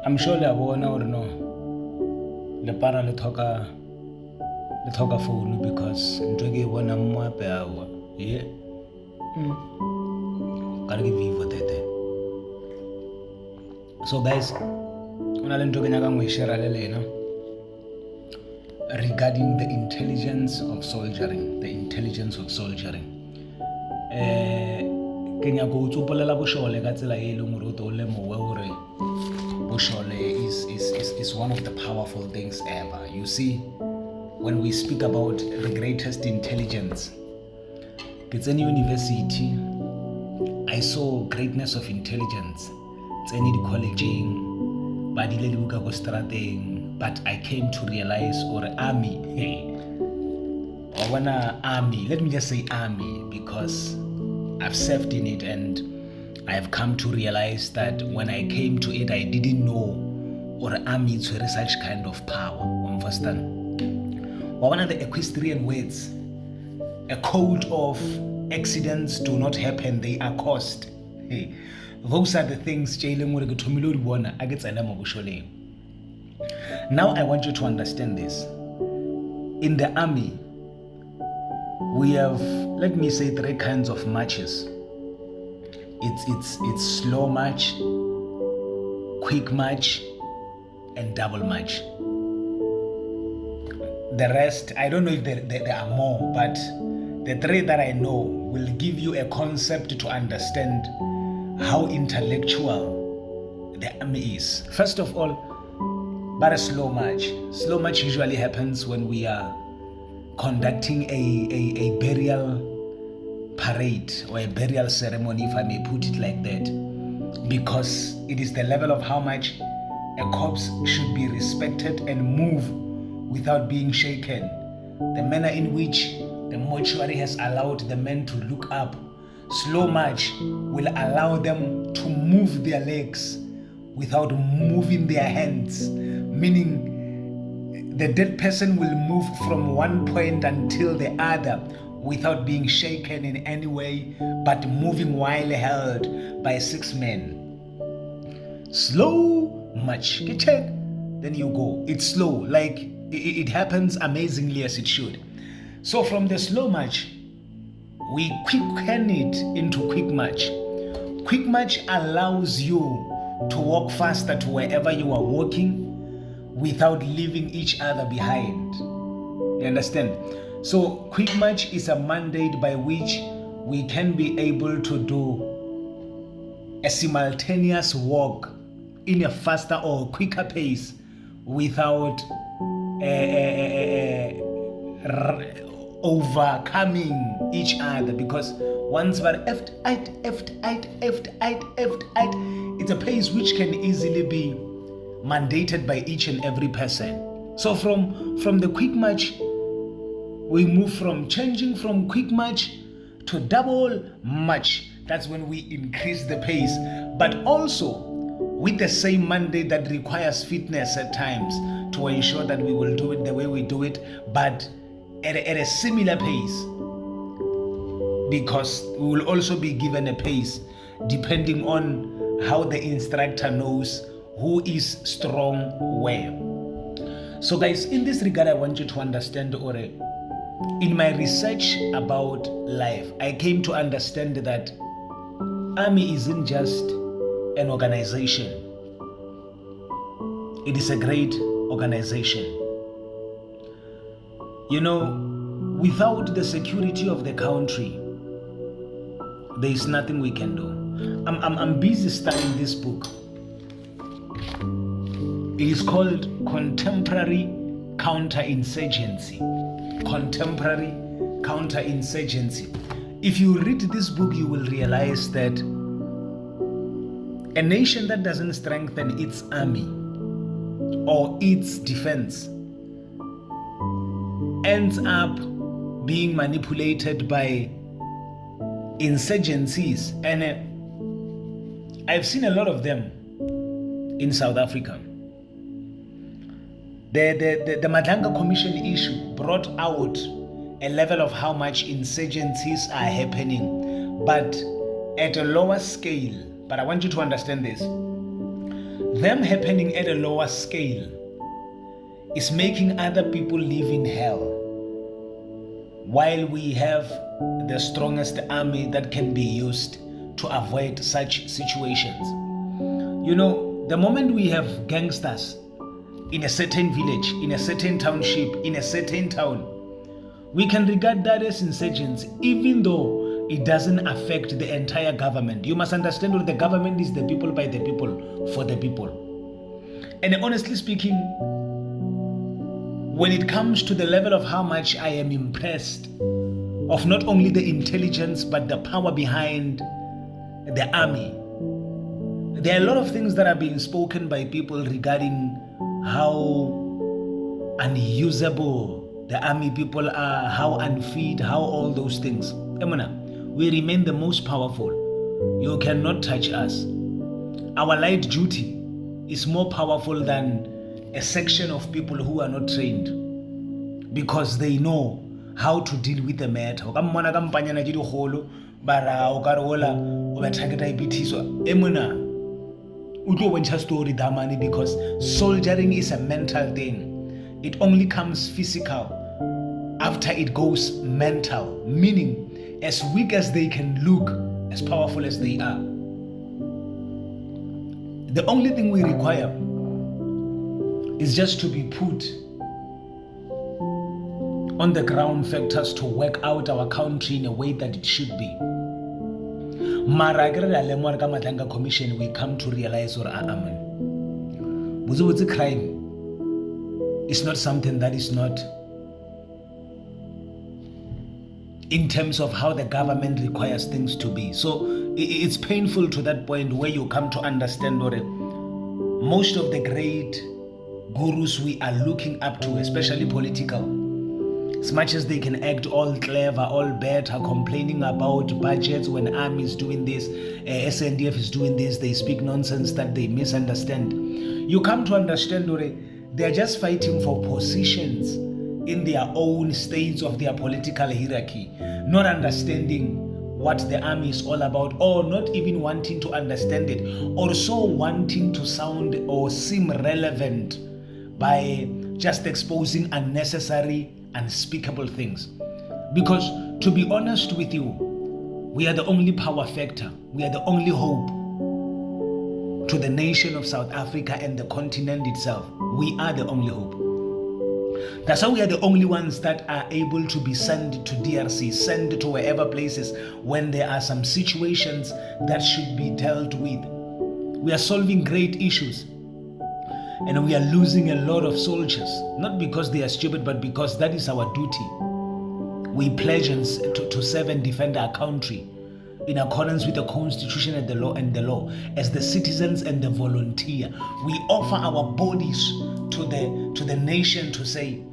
I'm sure le a bona or no le para le thoka phone because ntho ke e bonang mo ape awa ye ka re ke vivo tete. So guys, ona le ntho ke nyaka ngwe share le lena regarding the intelligence of soldiering. Ke nyaka o tsopolela boshole ka tsela e leng gore o to lemowe gore boshole is one of the powerful things ever. You see, when we speak about the greatest intelligence, it's in university, I saw greatness of intelligence. It's any colleging, but I came to realize, or army, I wanna army. Let me just say army because I've served in it and I have come to realize that when I came to it, I didn't know or army to such kind of power. Understand? One of the equestrian words, a code of accidents do not happen, they are caused. Hey, those are the things. Now I want you to understand this. In the army, we have, let me say, 3 kinds of marches. It's slow march, quick march, and double march. The rest, I don't know if there are more, but the 3 that I know will give you a concept to understand how intellectual the army is. First of all, but a slow march. Slow march usually happens when we are conducting a burial parade or a burial ceremony, if I may put it like that, because it is the level of how much a corpse should be respected and move without being shaken. The manner in which the mortuary has allowed the men to look up. Slow march will allow them to move their legs without moving their hands, meaning the dead person will move from one point until the other without being shaken in any way, but moving while held by 6 men. Slow march. Then you go. It's slow, like it happens amazingly as it should. So from the slow march, we quicken it into quick march. Quick march allows you to walk faster to wherever you are walking without leaving each other behind. You understand? So quick march is a mandate by which we can be able to do a simultaneous walk in a faster or quicker pace without overcoming each other, because once we're it's a pace which can easily be mandated by each and every person. So from the quick march, we move from changing from quick march to double march. That's when we increase the pace, but also with the same mandate that requires fitness at times to ensure that we will do it the way we do it, but at a similar pace, because we will also be given a pace depending on how the instructor knows who is strong where. So guys, in this regard, I want you to understand, or in my research about life, I came to understand that army isn't just an organization. It is a great organization. You know, without the security of the country, there is nothing we can do. I'm busy studying this book. It is called Contemporary Counterinsurgency. Contemporary Counterinsurgency. If you read this book, you will realize that a nation that doesn't strengthen its army or its defense ends up being manipulated by insurgencies, and I've seen a lot of them in South Africa. The Madlanga Commission issue brought out a level of how much insurgencies are happening, but at a lower scale. But I want you to understand this. them happening at a lower scale is making other people live in hell, while we have the strongest army that can be used to avoid such situations. You know, the moment we have gangsters in a certain village, in a certain township, in a certain town, we can regard that as insurgents, even though it doesn't affect the entire government. You must understand that the government is the people, by the people, for the people. And honestly speaking, when it comes to the level of how much I am impressed of not only the intelligence but the power behind the army, there are a lot of things that are being spoken by people regarding how unusable the army people are, how unfit, how all those things. Emuna, we remain the most powerful. You cannot touch us. Our light duty is more powerful than a section of people who are not trained, because they know how to deal with the matter. Because soldiering is a mental thing. It only comes physical after it goes mental, meaning as weak as they can look, as powerful as they are. The only thing we require is just to be put on the ground factors to work out our country in a way that it should be. Matlanga Commission, we come to realize or crime is not something that is not in terms of how the government requires things to be. So it's painful to that point where you come to understand most of the great gurus we are looking up to, especially political, as much as they can act all clever, all better, complaining about budgets when army is doing this, SNDF is doing this, they speak nonsense that they misunderstand. You come to understand they're just fighting for positions in their own states of their political hierarchy, not understanding what the army is all about, or not even wanting to understand it, or so wanting to sound or seem relevant by just exposing unnecessary, unspeakable things. Because to be honest with you, we are the only power factor, we are the only hope to the nation of South Africa and the continent itself. We are the only hope. That's how we are the only ones that are able to be sent to DRC, sent to wherever places when there are some situations that should be dealt with. We are solving great issues, and we are losing a lot of soldiers, not because they are stupid, but because that is our duty. We pledge to serve and defend our country in accordance with the constitution and the law. As the citizens and the volunteer, we offer our bodies to the nation to say,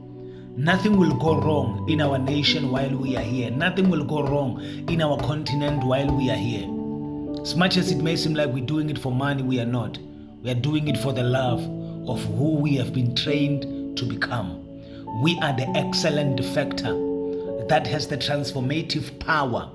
nothing will go wrong in our nation while we are here. Nothing will go wrong in our continent while we are here. As much as it may seem like we're doing it for money, we are not. We are doing it for the love of who we have been trained to become. We are the excellent factor that has the transformative power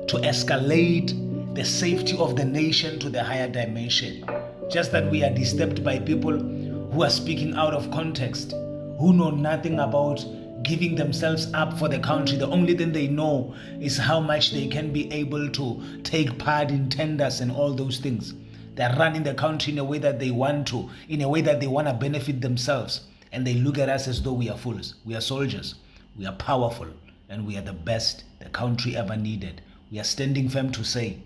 to escalate the safety of the nation to the higher dimension. Just that we are disturbed by people who are speaking out of context, who know nothing about giving themselves up for the country. The only thing they know is how much they can be able to take part in tenders and all those things. They're running the country in a way that they want to, in a way that they want to benefit themselves. And they look at us as though we are fools. We are soldiers. We are powerful. And we are the best the country ever needed. We are standing firm to say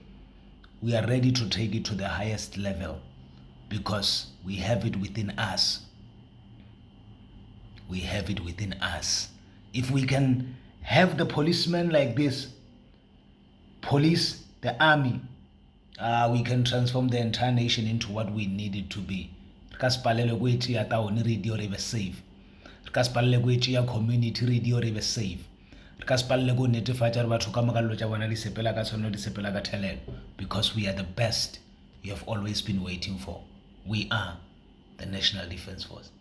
we are ready to take it to the highest level because we have it within us. We have it within us. If we can have the policemen like this, police, the army, we can transform the entire nation into what we need it to be. Community radio safe. Because we are the best you have always been waiting for. We are the National Defense Force.